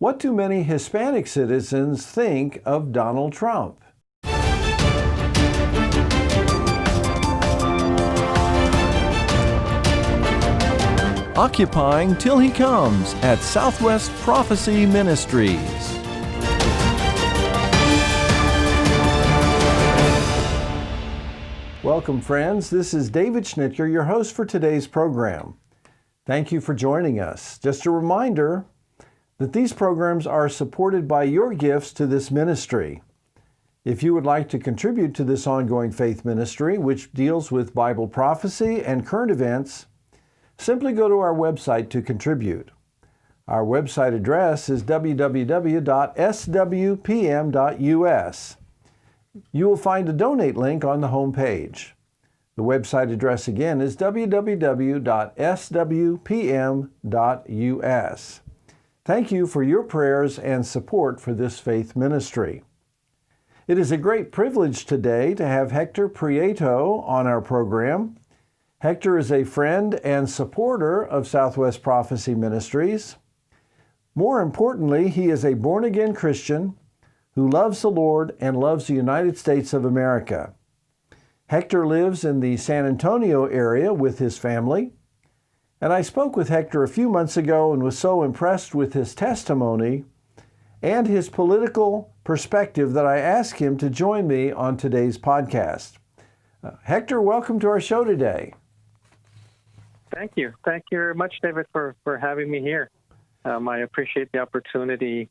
What do many Hispanic citizens think of Donald Trump? Occupying Till He Comes at Southwest Prophecy Ministries. Welcome, friends. This is David Schnittger, your host for today's program. Thank you for joining us. Just a reminder that these programs are supported by your gifts to this ministry. If you would like to contribute to this ongoing faith ministry, which deals with Bible prophecy and current events, simply go to our website to contribute. Our website address is www.swpm.us. You will find a donate link on the home page. The website address again is www.swpm.us. Thank you for your prayers and support for this faith ministry. It is a great privilege today to have Hector Prieto on our program. Hector is a friend and supporter of Southwest Prophecy Ministries. More importantly, he is a born-again Christian who loves the Lord and loves the United States of America. Hector lives in the San Antonio area with his family, and I spoke with Hector a few months ago and was so impressed with his testimony and his political perspective that I asked him to join me on today's podcast. Hector, welcome to our show today. Thank you. Thank you very much, David, for having me here. I appreciate the opportunity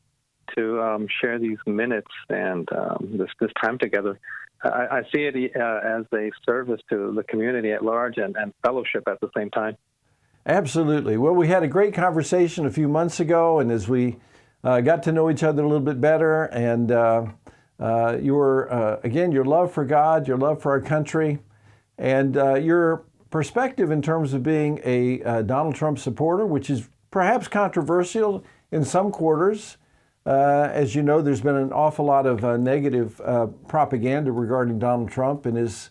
to share these minutes and this time together. I see it as a service to the community at large and fellowship at the same time. Absolutely. Well, we had a great conversation a few months ago, and as we got to know each other a little bit better, and your love for God, your love for our country, and your perspective in terms of being a Donald Trump supporter, which is perhaps controversial in some quarters. As you know, there's been an awful lot of negative propaganda regarding Donald Trump and his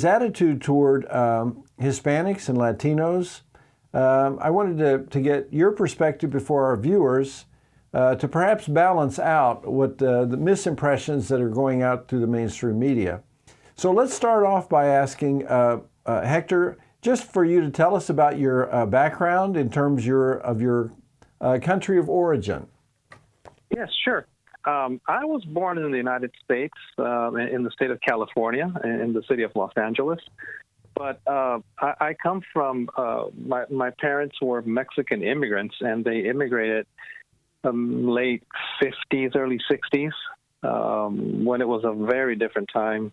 attitude toward Hispanics and Latinos. I wanted to get your perspective before our viewers to perhaps balance out what the misimpressions that are going out through the mainstream media. So let's start off by asking Hector, just for you to tell us about your background in terms of your country of origin. Yes, sure. I was born in the United States, in the state of California, in the city of Los Angeles. But I come from, my parents were Mexican immigrants, and they immigrated late 50s, early 60s, when it was a very different time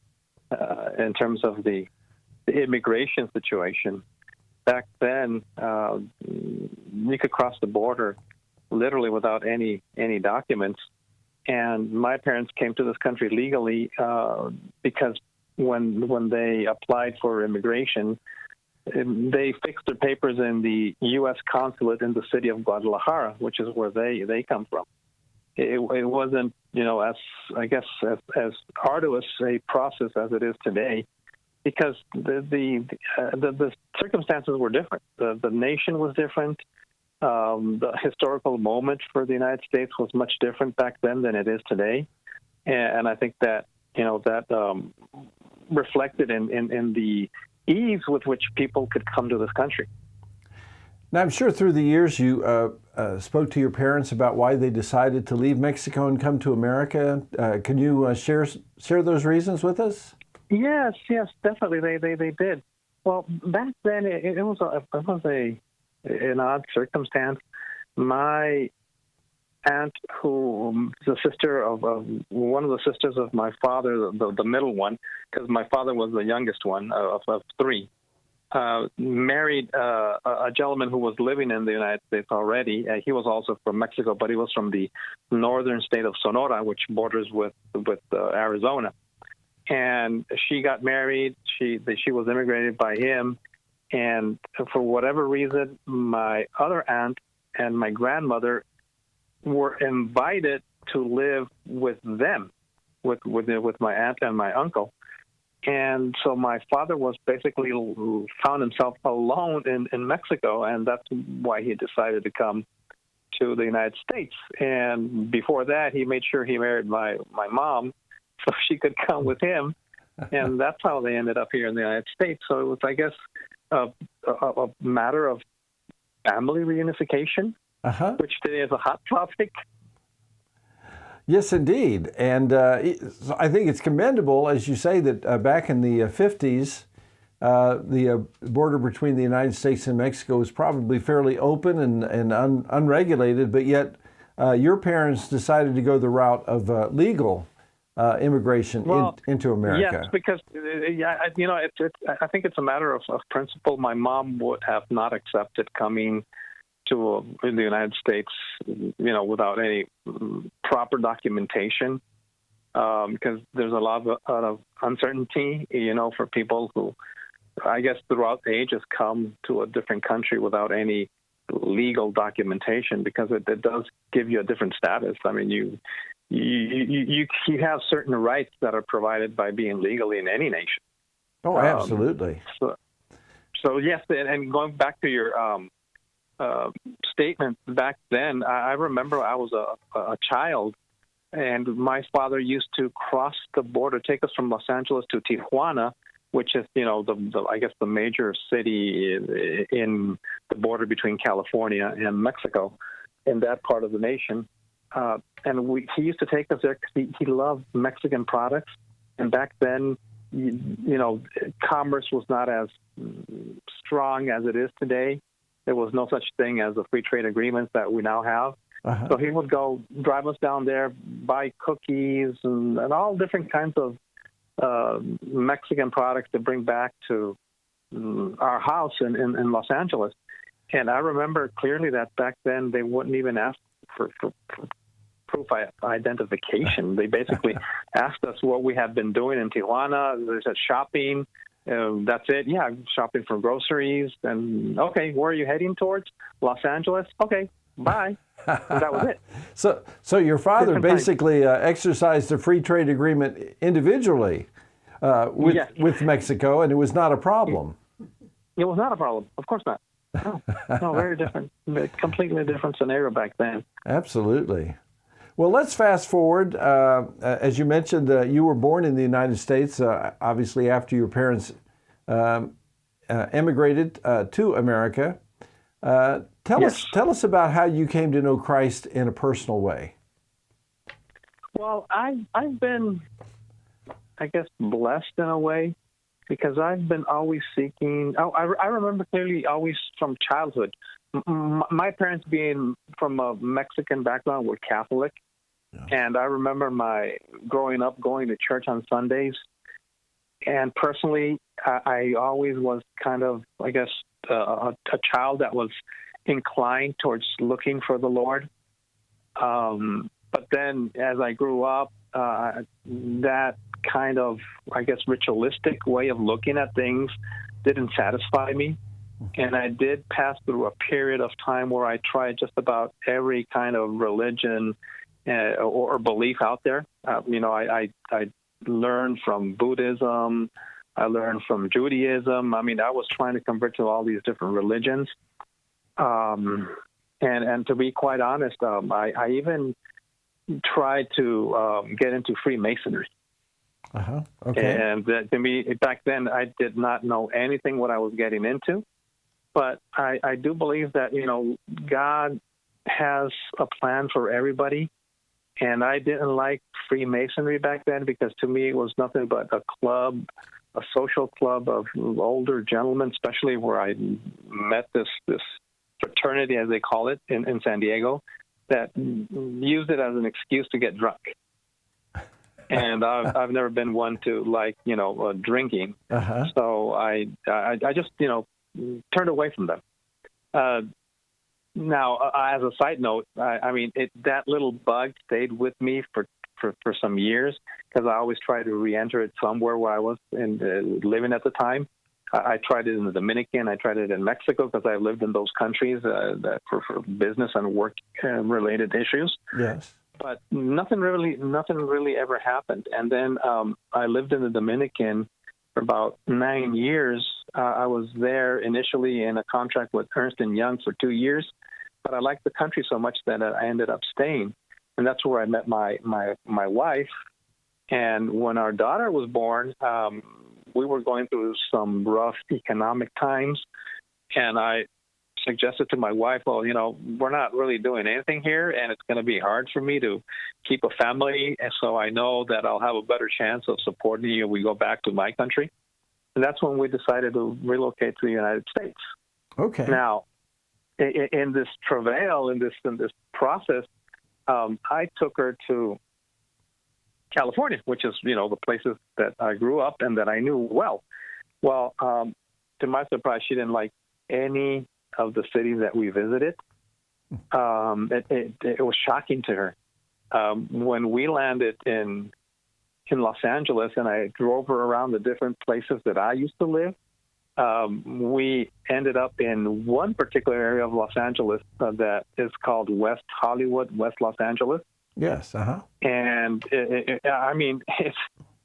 in terms of the immigration situation. Back then, you could cross the border literally without any documents. And my parents came to this country legally because when they applied for immigration, they fixed their papers in the U.S. consulate in the city of Guadalajara, which is where they come from. It wasn't, as arduous a process as it is today, because the circumstances were different. The nation was different. The historical moment for the United States was much different back then than it is today, and I think that reflected in the ease with which people could come to this country. Now, I'm sure through the years you spoke to your parents about why they decided to leave Mexico and come to America. Can you share those reasons with us? Yes, definitely. They did. Well, back then it was an odd circumstance. My aunt, who the sister of one of the sisters of my father, the middle one, because my father was the youngest one of three, married a gentleman who was living in the United States already. He was also from Mexico, but he was from the northern state of Sonora, which borders with Arizona. And she got married. She was immigrated by him. And for whatever reason, my other aunt and my grandmother were invited to live with them, with my aunt and my uncle. And so my father was basically found himself alone in Mexico, and that's why he decided to come to the United States. And before that, he made sure he married my mom so she could come with him. And that's how they ended up here in the United States. So it was, I guess, a matter of family reunification, which today is a hot topic. Yes, indeed. And I think it's commendable, as you say, that back in the 50s, the border between the United States and Mexico was probably fairly open and unregulated, but yet your parents decided to go the route of legal immigration into America. Yes, because I think it's a matter of principle. My mom would have not accepted coming to in the United States, without any proper documentation, because there's a lot of uncertainty, for people who, I guess, throughout the ages come to a different country without any legal documentation, because it does give you a different status. I mean, you have certain rights that are provided by being legally in any nation. Oh, absolutely. So yes, and going back to your statement back then, I remember I was a child, and my father used to cross the border, take us from Los Angeles to Tijuana, which is, I guess the major city in the border between California and Mexico, in that part of the nation. And he used to take us there because he loved Mexican products. And back then, commerce was not as strong as it is today. There was no such thing as the free trade agreements that we now have. So he would go drive us down there, buy cookies and all different kinds of Mexican products to bring back to our house in Los Angeles. And I remember clearly that back then they wouldn't even ask for proof of identification. They basically asked us what we had been doing in Tijuana. They said shopping. That's it. Yeah, shopping for groceries. And okay, where are you heading towards? Los Angeles. Okay, bye. And that was it. So your father basically exercised a free trade agreement individually with Mexico, and it was not a problem. It was not a problem. Of course not. No, very different. Completely different scenario back then. Absolutely. Well, let's fast forward. As you mentioned, you were born in the United States, obviously after your parents emigrated to America. Tell us about how you came to know Christ in a personal way. Well, I've been, I guess, blessed in a way, because I've been always seeking. I remember clearly, always from childhood. My parents, being from a Mexican background, were Catholic, and I remember my growing up going to church on Sundays. And personally, I always was kind of, I guess, a child that was inclined towards looking for the Lord. But then, as I grew up, that kind of, I guess, ritualistic way of looking at things didn't satisfy me. And I did pass through a period of time where I tried just about every kind of religion or belief out there. I learned from Buddhism. I learned from Judaism. I mean, I was trying to convert to all these different religions. And to be quite honest, I even tried to get into Freemasonry. Okay. And to me, back then, I did not know anything what I was getting into. But I do believe that, God has a plan for everybody. And I didn't like Freemasonry back then, because to me it was nothing but a club, a social club of older gentlemen, especially where I met this fraternity, as they call it, in San Diego, that used it as an excuse to get drunk. And I've never been one to like, drinking. So I just, turned away from them. Now, as a side note, I mean, that little bug stayed with me for some years, because I always tried to re-enter it somewhere where I was living at the time. I tried it in the Dominican. I tried it in Mexico, because I lived in those countries for business and work related issues. Yes. But nothing really ever happened. And then I lived in the Dominican for about 9 years. I was there initially in a contract with Ernst & Young for 2 years. but I liked the country so much that I ended up staying. And that's where I met my wife. And when our daughter was born, we were going through some rough economic times. And I suggested to my wife, well, we're not really doing anything here, and it's going to be hard for me to keep a family. And so I know that I'll have a better chance of supporting you if we go back to my country. And that's when we decided to relocate to the United States. Okay. Now, in this travail, in this process, I took her to California, which is, the places that I grew up and that I knew well. Well, to my surprise, she didn't like any of the cities that we visited. It was shocking to her. When we landed in Los Angeles and I drove her around the different places that I used to live, we ended up in one particular area of Los Angeles that is called West Hollywood, West Los Angeles. Yes, uh-huh. And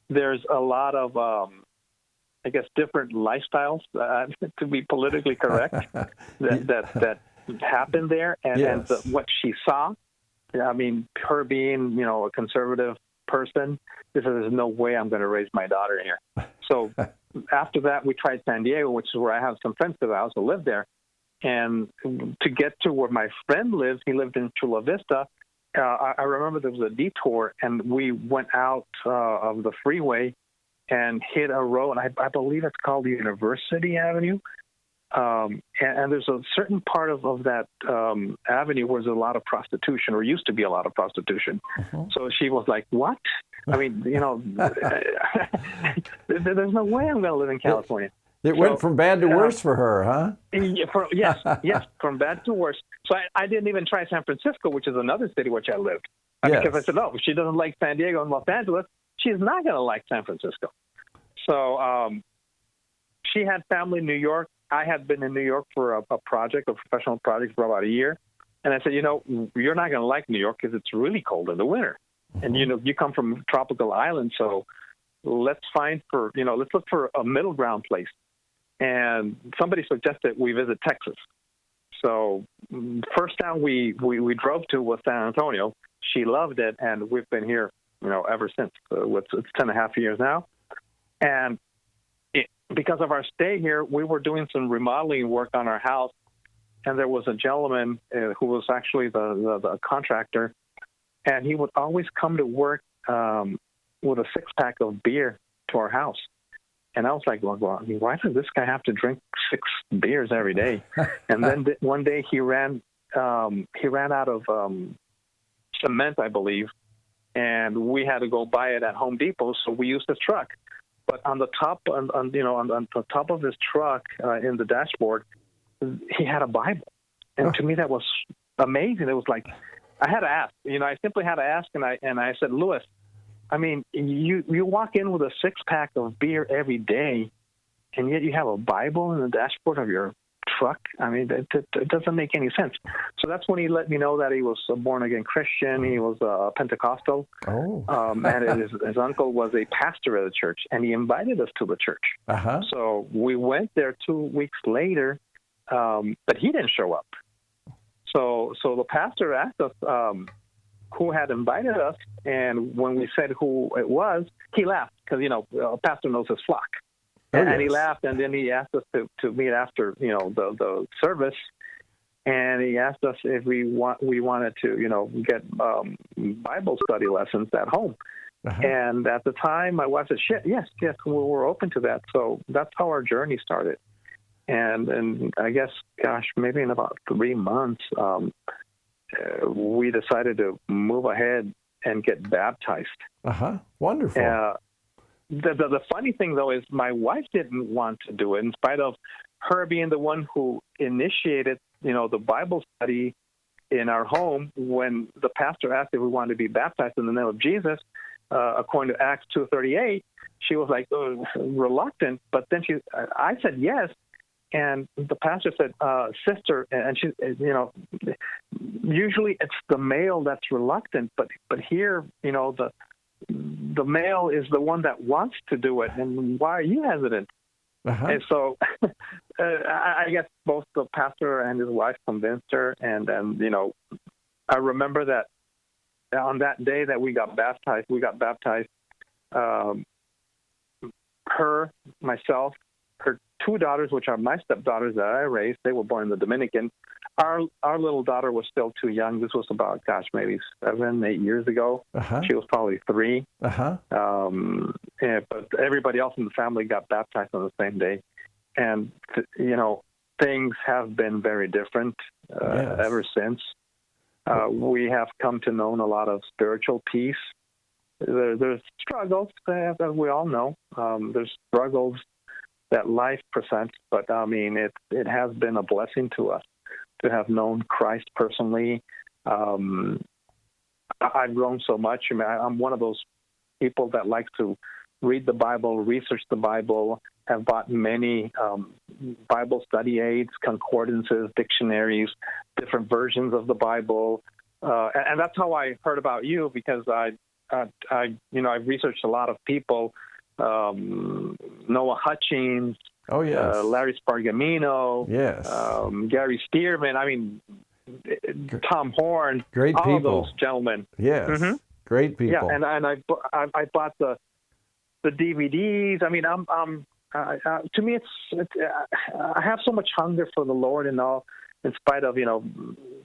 there's a lot of different lifestyles, to be politically correct, that happened there. And what she saw, her being, a conservative person, she said, there's no way I'm going to raise my daughter here. So after that, we tried San Diego, which is where I have some friends that I also live there. And to get to where my friend lives, he lived in Chula Vista. I remember there was a detour, and we went out of the freeway and hit a road, and I believe it's called University Avenue. And there's a certain part of that avenue where there's a lot of prostitution, or used to be a lot of prostitution. Uh-huh. So she was like, what? There's no way I'm going to live in California. It went from bad to worse for her, huh? Yes, from bad to worse. So I didn't even try San Francisco, which is another city which I lived. Because I said, no, if she doesn't like San Diego and Los Angeles, she's not going to like San Francisco. So she had family in New York. I had been in New York for a professional project for about a year. And I said, you're not going to like New York because it's really cold in the winter. Mm-hmm. And, you come from a tropical island, so let's look for a middle ground place. And somebody suggested we visit Texas. So first town we drove to was San Antonio. She loved it, and we've been here, ever since. It's 10.5 years now. And because of our stay here, we were doing some remodeling work on our house, and there was a gentleman who was actually the contractor, and he would always come to work with a 6-pack of beer to our house. And I was like, well, why does this guy have to drink 6 beers every day? And then one day he ran out of cement, I believe, and we had to go buy it at Home Depot. So we used his truck. But on the top, on the top of his truck, in the dashboard, he had a Bible. And to me, that was amazing. It was like, I had to ask. I simply had to ask, and I said, Louis, you walk in with a 6-pack of beer every day, and yet you have a Bible in the dashboard of your truck. It doesn't make any sense. So that's when he let me know that he was a born-again Christian. He was a Pentecostal. Oh. And his uncle was a pastor at the church, and he invited us to the church. Uh-huh. So we went there 2 weeks later, but he didn't show up. So the pastor asked us who had invited us, and when we said who it was, he laughed because, a pastor knows his flock. And he laughed, and then he asked us to meet after, the service, and he asked us if we wanted to, get Bible study lessons at home. Uh-huh. And at the time, my wife said, yes, we're open to that. So that's how our journey started. And I guess, maybe in about 3 months, we decided to move ahead and get baptized. Uh-huh. Wonderful. The funny thing, though, is my wife didn't want to do it, in spite of her being the one who initiated, the Bible study in our home. When the pastor asked if we wanted to be baptized in the name of Jesus, according to Acts 2:38, she was like reluctant. But then I said yes, and the pastor said, "Sister," and she, usually it's the male that's reluctant, but here, the male is the one that wants to do it, and why are you hesitant? Uh-huh. And so I guess both the pastor and his wife convinced her, and I remember that on that day that we got baptized. Her, myself, her two daughters, which are my stepdaughters that I raised, they were born in the Dominican. Our little daughter was still too young. This was about, maybe 7, 8 years ago. Uh-huh. She was probably 3. Uh-huh. But everybody else in the family got baptized on the same day. And, things have been very different ever since. We have come to know a lot of spiritual peace. There's struggles, as we all know. There's struggles that life presents, but it has been a blessing to us to have known Christ personally. I've grown so much. I'm one of those people that likes to read the Bible, research the Bible, have bought many Bible study aids, concordances, dictionaries, different versions of the Bible. And that's how I heard about you, because I've researched a lot of people, Noah Hutchings, oh yes, Larry Spargamino, yes, Gary Stearman. Tom Horn, great all people. Those gentlemen. Yes, mm-hmm. Great people. Yeah, and I bought the DVDs. To me, I have so much hunger for the Lord and all. In spite of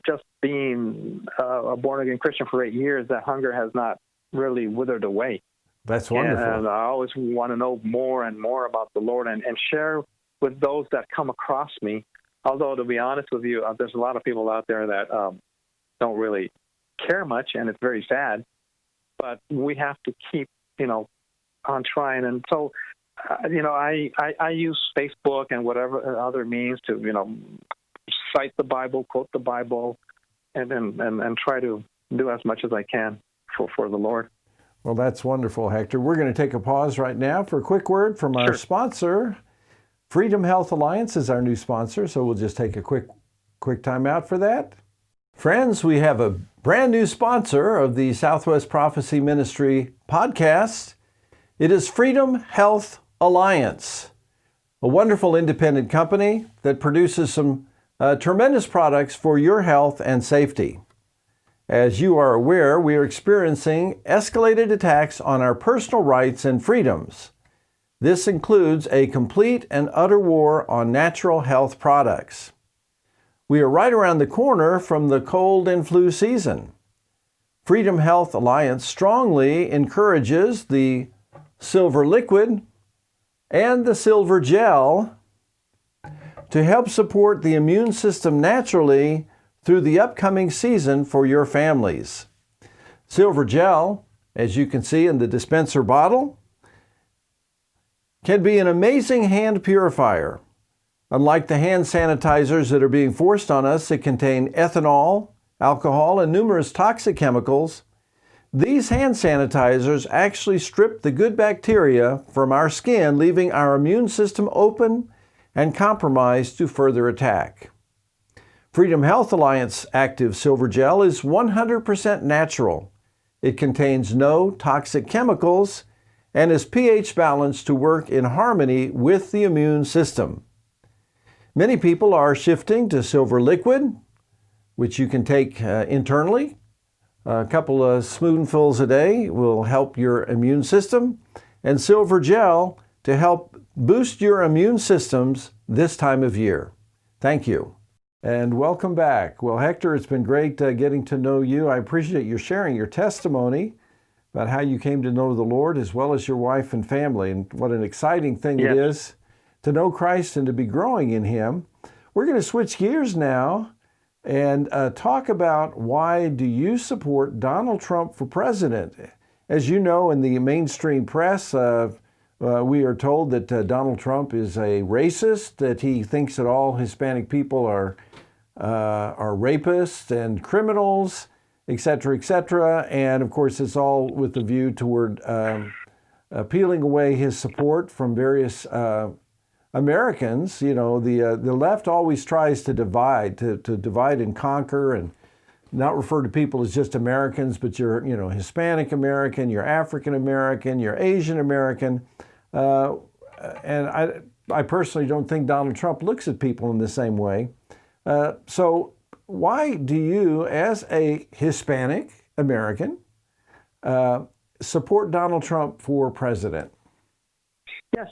just being a born again Christian for 8 years, that hunger has not really withered away. That's wonderful. And I always want to know more and more about the Lord and share with those that come across me. Although, to be honest with you, there's a lot of people out there that don't really care much, and it's very sad. But we have to keep, on trying. And so, I use Facebook and whatever other means to, cite the Bible, quote the Bible, and try to do as much as I can for the Lord. Well, that's wonderful, Hector. We're going to take a pause right now for a quick word from our sponsor. Freedom Health Alliance is our new sponsor, so we'll just take a quick time out for that. Friends, we have a brand new sponsor of the Southwest Prophecy Ministry podcast. It is Freedom Health Alliance, a wonderful independent company that produces some tremendous products for your health and safety. As you are aware, we are experiencing escalated attacks on our personal rights and freedoms. This includes a complete and utter war on natural health products. We are right around the corner from the cold and flu season. Freedom Health Alliance strongly encourages the silver liquid and the silver gel to help support the immune system naturally through the upcoming season for your families. Silver gel, as you can see in the dispenser bottle, can be an amazing hand purifier. Unlike the hand sanitizers that are being forced on us that contain ethanol, alcohol, and numerous toxic chemicals, these hand sanitizers actually strip the good bacteria from our skin, leaving our immune system open and compromised to further attack. Freedom Health Alliance Active Silver Gel is 100% natural. It contains no toxic chemicals and is pH balanced to work in harmony with the immune system. Many people are shifting to silver liquid, which you can take internally. A couple of spoonfuls a day will help your immune system, and silver gel to help boost your immune systems this time of year. Thank you. And welcome back. Well, Hector, it's been great getting to know you. I appreciate you sharing your testimony about how you came to know the Lord, as well as your wife and family, and what an exciting thing it is to know Christ and to be growing in Him. We're going to switch gears now and talk about why do you support Donald Trump for president. As you know, in the mainstream press, we are told that Donald Trump is a racist, that he thinks that all Hispanic people are rapists and criminals, etc., etc. And of course, it's all with the view toward peeling away his support from various Americans. The left always tries to divide, to divide and conquer, and not refer to people as just Americans, but you're Hispanic American, you're African American, you're Asian American, and I personally don't think Donald Trump looks at people in the same way. So why do you, as a Hispanic American, support Donald Trump for president? Yes.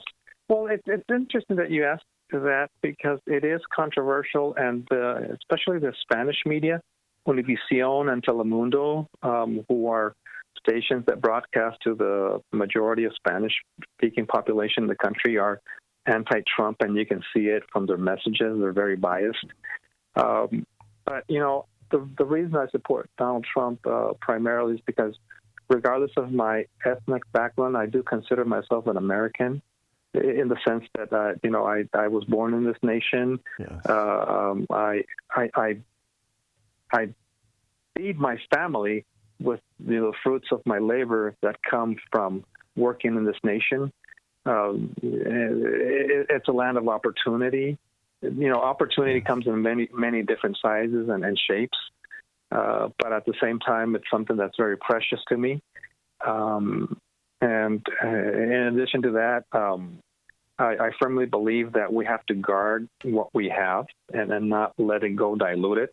Well, it's interesting that you asked that because it is controversial, and especially the Spanish media, Univision and Telemundo, who are stations that broadcast to the majority of Spanish-speaking population in the country, are anti-Trump, and you can see it from their messages. They're very biased. But, the reason I support Donald Trump primarily is because regardless of my ethnic background, I do consider myself an American in the sense that, I was born in this nation. Yes. I feed my family with the fruits of my labor that come from working in this nation. It's a land of opportunity. Opportunity comes in many different sizes and shapes. But at the same time, it's something that's very precious to me. And in addition to that, I firmly believe that we have to guard what we have and then not let it go dilute it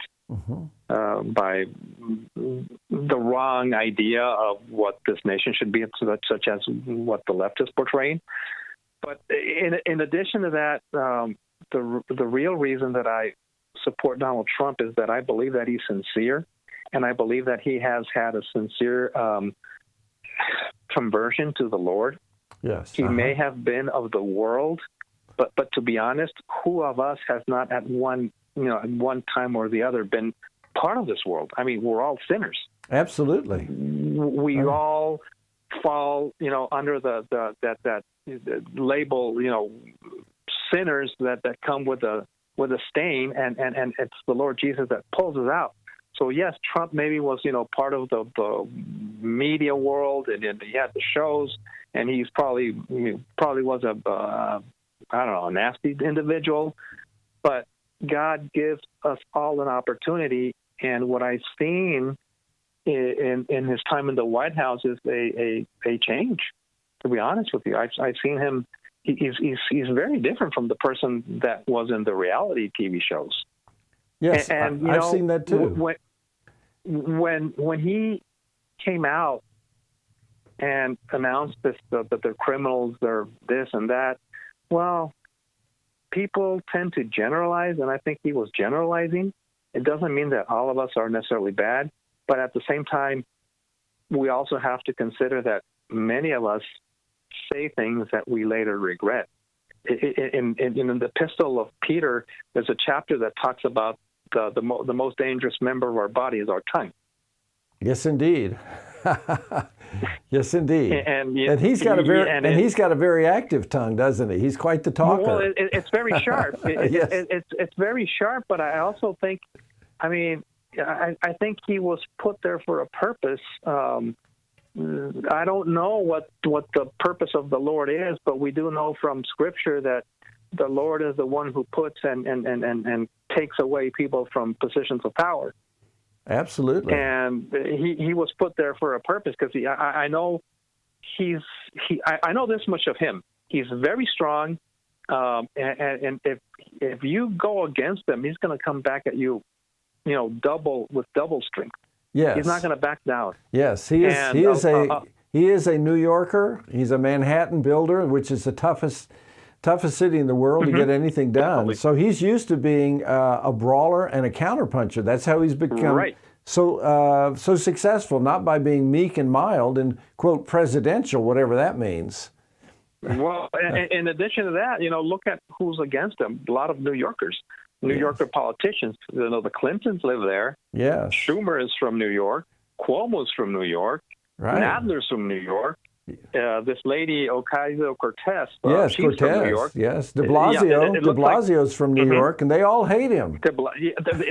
by the wrong idea of what this nation should be, such as what the left is portraying. But in addition to that, the real reason that I support Donald Trump is that I believe that he's sincere, and I believe that he has had a sincere conversion to the Lord. Yes. He may have been of the world, but to be honest, who of us has not at one time or the other been part of this world? I mean, we're all sinners. Absolutely. We all fall, under that label, sinners that come with a stain, and it's the Lord Jesus that pulls us out. So yes, Trump maybe was part of the media world, and he had the shows, and he's probably was a nasty individual, but God gives us all an opportunity, and what I've seen in his time in the White House is a change. To be honest with you, I've seen him. He's very different from the person that was in the reality TV shows. Yes, and I've seen that too. When he came out and announced that they're criminals, they're this and that, well, people tend to generalize, and I think he was generalizing. It doesn't mean that all of us are necessarily bad, but at the same time, we also have to consider that many of us say things that we later regret. In the epistle of Peter, there's a chapter that talks about the most dangerous member of our body is our tongue. Yes, indeed. Yes, indeed. And he's got a very active tongue, doesn't he? He's quite the talker. Well, it's very sharp. Yes. It's very sharp. But I also think, I think he was put there for a purpose. I don't know what the purpose of the Lord is, but we do know from Scripture that the Lord is the one who puts and takes away people from positions of power. Absolutely. And he was put there for a purpose, because I know I know this much of him. He's very strong, and if you go against him, he's going to come back at you, double strength. Yes. He's not going to back down. Yes, he is a New Yorker. He's a Manhattan builder, which is the toughest city in the world to get anything done. Definitely. So he's used to being a brawler and a counterpuncher. That's how he's become so successful, not by being meek and mild and, quote, presidential, whatever that means. Well, in addition to that, look at who's against him. A lot of New Yorkers. New Yorker politicians. The Clintons live there. Yes. Schumer is from New York. Cuomo's from New York. Right. Nadler's from New York. This lady Ocasio-Cortez. Yes, she's Cortez. from New York. Yes, De Blasio. De Blasio's from New York, and they all hate him. They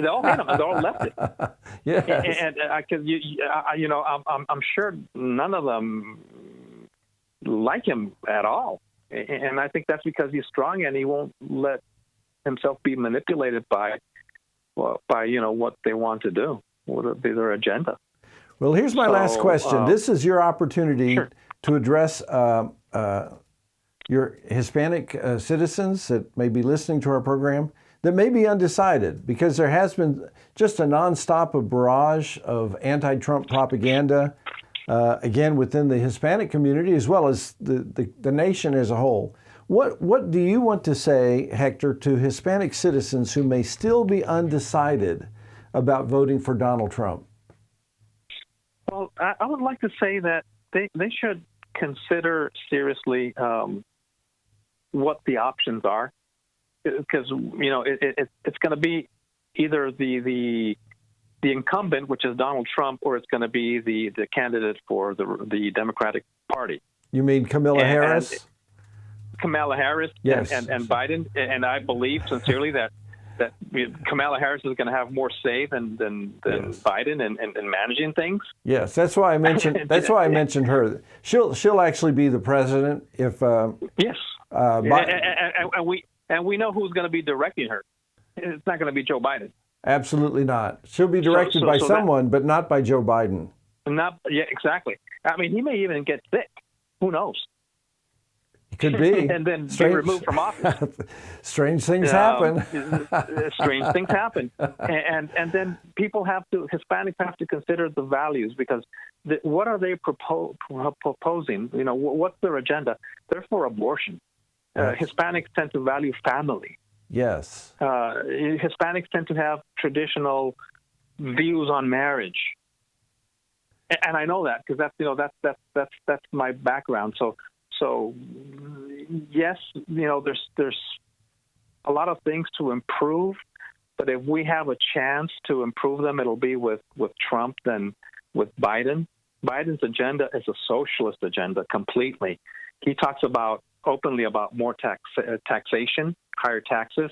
all hate him, and they're all lefted. Yes. And I'm sure none of them like him at all. And I think that's because he's strong, and he won't let himself be manipulated by what they want to do, what be their agenda. Well, here's my last question. This is your opportunity to address your Hispanic citizens that may be listening to our program that may be undecided, because there has been just a nonstop barrage of anti-Trump propaganda, again, within the Hispanic community as well as the nation as a whole. What do you want to say, Hector, to Hispanic citizens who may still be undecided about voting for Donald Trump? Well, I would like to say that they should consider seriously what the options are, because it's going to be either the incumbent, which is Donald Trump, or it's going to be the candidate for the Democratic Party. You mean Kamala Harris? Kamala Harris, yes. and Biden, and I believe sincerely that Kamala Harris is going to have more say than yes. Biden in managing things. Yes, that's why I mentioned. That's why I mentioned her. She'll actually be the president if. Yes. And we know who's going to be directing her. It's not going to be Joe Biden. Absolutely not. She'll be directed by someone, but not by Joe Biden. Yeah, exactly. I mean, he may even get sick. Who knows? Could be. And then be removed from office. Strange things happen. Strange things happen. And then Hispanics have to consider the values, because what are they proposing? What's their agenda? They're for abortion. Hispanics tend to value family. Yes. Hispanics tend to have traditional views on marriage. And I know that because that's my background. So yes, there's a lot of things to improve, but if we have a chance to improve them, it'll be with Trump than with Biden. Biden's agenda is a socialist agenda completely. He talks openly about more taxation, higher taxes.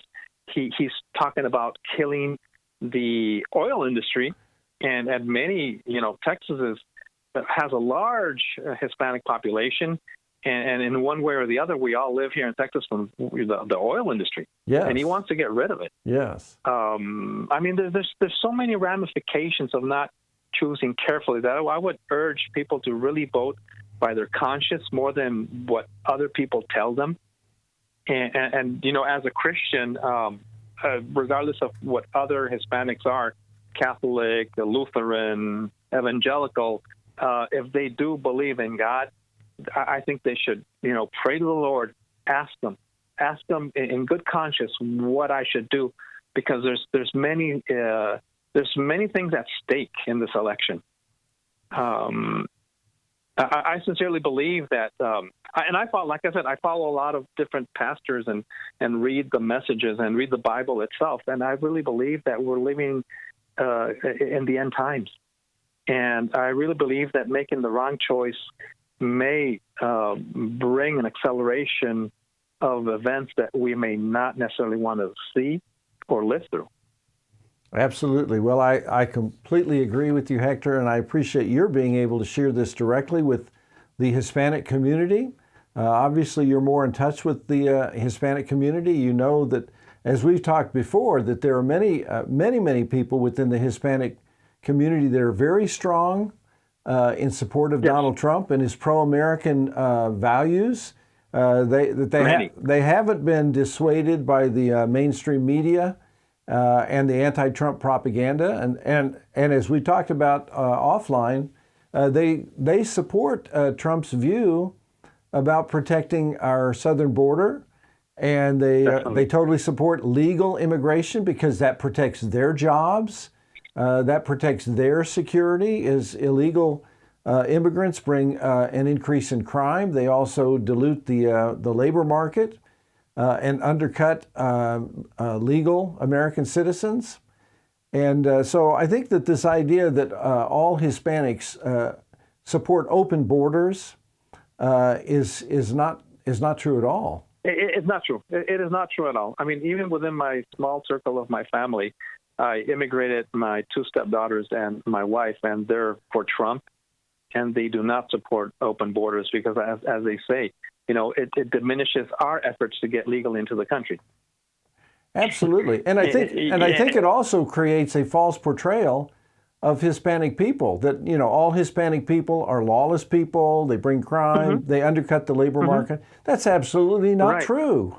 He's talking about killing the oil industry, and many, Texas has a large Hispanic population. And in one way or the other, we all live here in Texas from the oil industry. Yes. And he wants to get rid of it. Yes. I mean, there's so many ramifications of not choosing carefully that I would urge people to really vote by their conscience more than what other people tell them. And as a Christian, regardless of what other Hispanics are, Catholic, Lutheran, evangelical, if they do believe in God, I think they should, pray to the Lord, ask them in good conscience what I should do, because there's many things at stake in this election. I sincerely believe that, and I follow a lot of different pastors and read the messages and read the Bible itself, and I really believe that we're living in the end times, and I really believe that making the wrong choice may bring an acceleration of events that we may not necessarily want to see or live through. Absolutely. Well, I completely agree with you, Hector, and I appreciate your being able to share this directly with the Hispanic community. Obviously, you're more in touch with the Hispanic community. You know that, as we've talked before, that there are many people within the Hispanic community that are very strong in support of Donald Trump and his pro-American values. They haven't been dissuaded by the mainstream media and the anti-Trump propaganda. And as we talked about offline, they support Trump's view about protecting our southern border. And they totally support legal immigration, because that protects their jobs. That protects their security. As illegal immigrants bring an increase in crime, they also dilute the labor market and undercut legal American citizens. And so I think that this idea that all Hispanics support open borders is not true at all. It's not true. It is not true at all. I mean, even within my small circle of my family, I immigrated my two stepdaughters and my wife, and they're for Trump, and they do not support open borders because, as they say, it diminishes our efforts to get legal into the country. Absolutely, and I think it also creates a false portrayal of Hispanic people, that, you know, all Hispanic people are lawless people, they bring crime, they undercut the labor market. That's absolutely not true.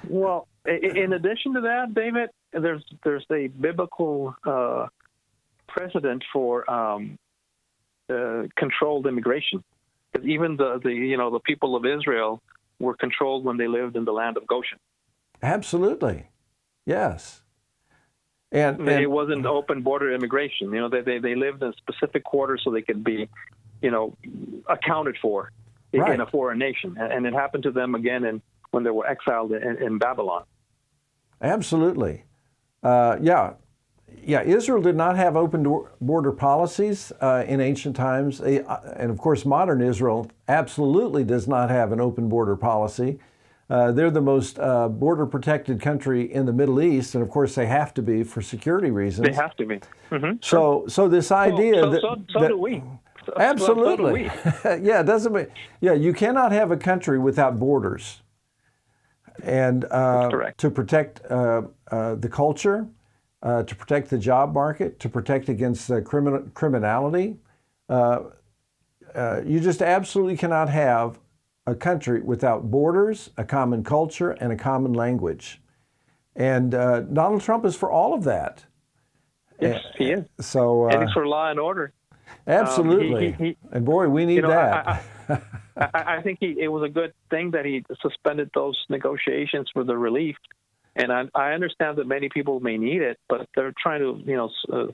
Well, in addition to that, David, there's a biblical precedent for controlled immigration. Because even the people of Israel were controlled when they lived in the land of Goshen. Absolutely, yes. And it wasn't open border immigration. You know, they lived in specific quarters so they could be, you know, accounted for in a foreign nation. And it happened to them again when they were exiled in Babylon. Absolutely. Israel did not have open border policies in ancient times. And of course, modern Israel absolutely does not have an open border policy. They're the most border protected country in the Middle East, and of course they have to be for security reasons. They have to be. So this idea so do we. Absolutely. So do we. You cannot have a country without borders. And to protect the culture, to protect the job market, to protect against criminality, you just absolutely cannot have a country without borders, a common culture, and a common language. And Donald Trump is for all of that. Yes, he is. So, and he's for law and order. Absolutely. And boy, we need that. I think it was a good thing that he suspended those negotiations for the relief. And I understand that many people may need it, but they're trying to,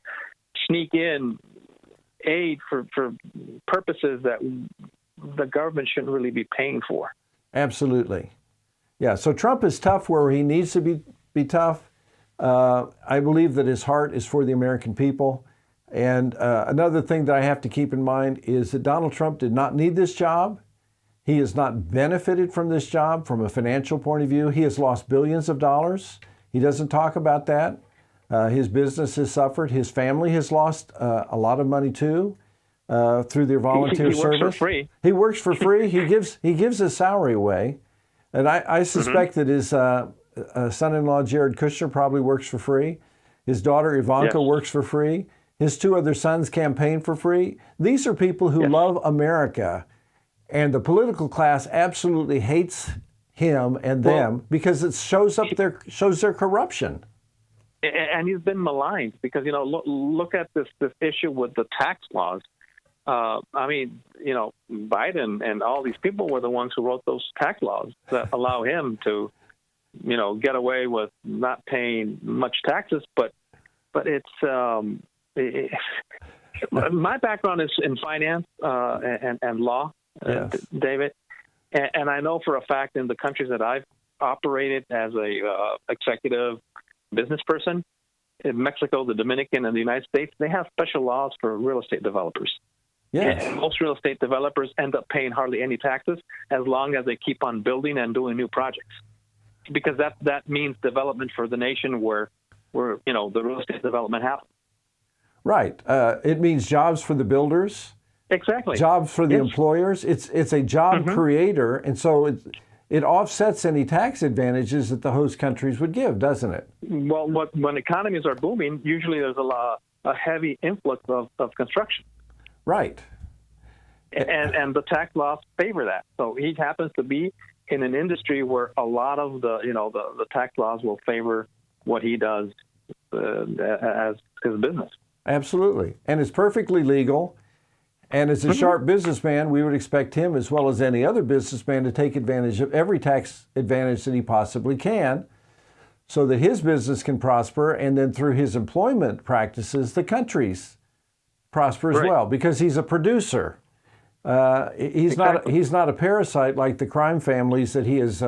sneak in aid for purposes that the government shouldn't really be paying for. Absolutely. Yeah, so Trump is tough where he needs to be tough. I believe that his heart is for the American people. And another thing that I have to keep in mind is that Donald Trump did not need this job. He has not benefited from this job from a financial point of view. He has lost billions of dollars. He doesn't talk about that. His business has suffered. His family has lost a lot of money too. Through their volunteer service. He works for free. He works for free. He gives his salary away. And I suspect that his son-in-law, Jared Kushner, probably works for free. His daughter, Ivanka, works for free. His two other sons campaign for free. These are people who love America. And the political class absolutely hates him and them because it shows their corruption. And he's been maligned because, look at this issue with the tax laws. Biden and all these people were the ones who wrote those tax laws that allow him to, get away with not paying much taxes. But it's my background is in finance and law, David, and I know for a fact in the countries that I've operated as a executive business person, in Mexico, the Dominican, and the United States, they have special laws for real estate developers. Yes. And most real estate developers end up paying hardly any taxes as long as they keep on building and doing new projects, because that means development for the nation where the real estate development happens. Right. It means jobs for the builders. Exactly. Jobs for the employers. It's a job creator, and so it offsets any tax advantages that the host countries would give, doesn't it? Well, when economies are booming, usually there's a heavy influx of construction. Right. And the tax laws favor that. So he happens to be in an industry where a lot of the tax laws will favor what he does as his business. Absolutely. And it's perfectly legal. And as a sharp businessman, we would expect him, as well as any other businessman, to take advantage of every tax advantage that he possibly can so that his business can prosper, and then through his employment practices, the country's prosper as well, because he's a producer. He's not a parasite like the crime families that he has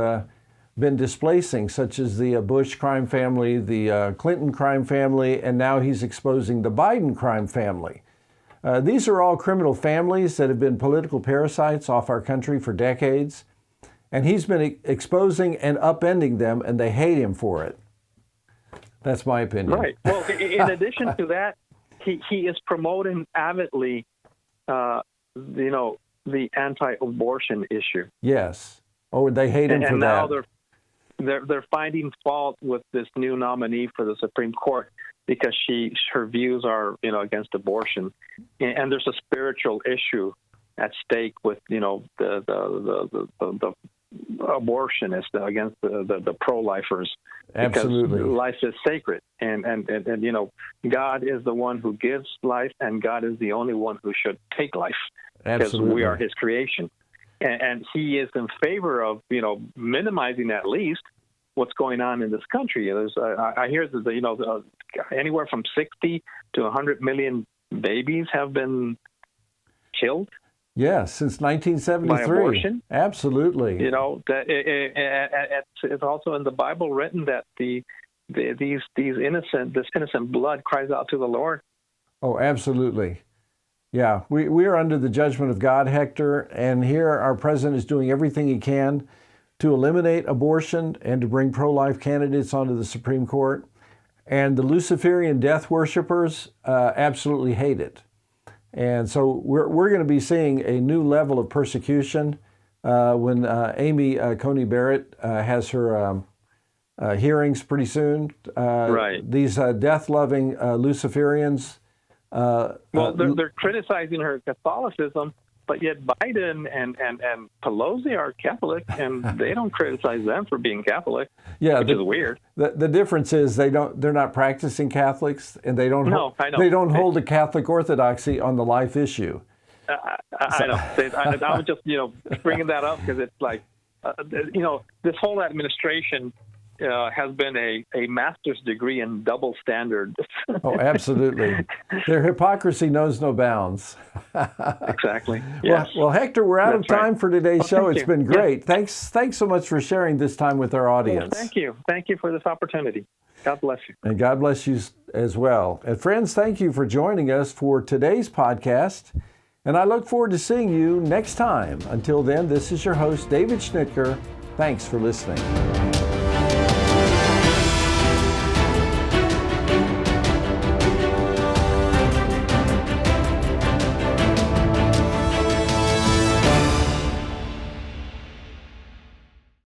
been displacing, such as the Bush crime family, the Clinton crime family, and now he's exposing the Biden crime family. These are all criminal families that have been political parasites off our country for decades, and he's been exposing and upending them, and they hate him for it. That's my opinion. Right. Well, in addition to that, he is promoting avidly, the anti-abortion issue. Yes. Oh, they hate him for that. And now they're finding fault with this new nominee for the Supreme Court because her views are, against abortion, and there's a spiritual issue at stake with, the abortionists against the pro-lifers. Absolutely. Because life is sacred, and God is the one who gives life, and God is the only one who should take life. Absolutely. Because we are His creation, and He is in favor of minimizing at least what's going on in this country. I hear that anywhere from 60 to 100 million babies have been killed. Yes, since 1973. By abortion. Absolutely. It's also in the Bible written that this innocent blood cries out to the Lord. Oh, absolutely. Yeah, we are under the judgment of God, Hector, and here our president is doing everything he can to eliminate abortion and to bring pro-life candidates onto the Supreme Court. And the Luciferian death worshipers absolutely hate it. And so we're going to be seeing a new level of persecution when Amy Coney Barrett has her hearings pretty soon. Right. These death-loving Luciferians. They're criticizing her Catholicism, but yet Biden and Pelosi are Catholic, and they don't criticize them for being Catholic. Yeah, which is weird. The difference is they're not practicing Catholics, and they don't hold the Catholic orthodoxy on the life issue. I know. I was just bringing that up because it's like this whole administration has been a master's degree in double standards. Oh, absolutely. Their hypocrisy knows no bounds. Exactly. Yes. Well, Hector, we're out of time for today's show. It's been great. Yeah. Thanks so much for sharing this time with our audience. Well, thank you. Thank you for this opportunity. God bless you. And God bless you as well. And friends, thank you for joining us for today's podcast. And I look forward to seeing you next time. Until then, this is your host, David Schnittker. Thanks for listening.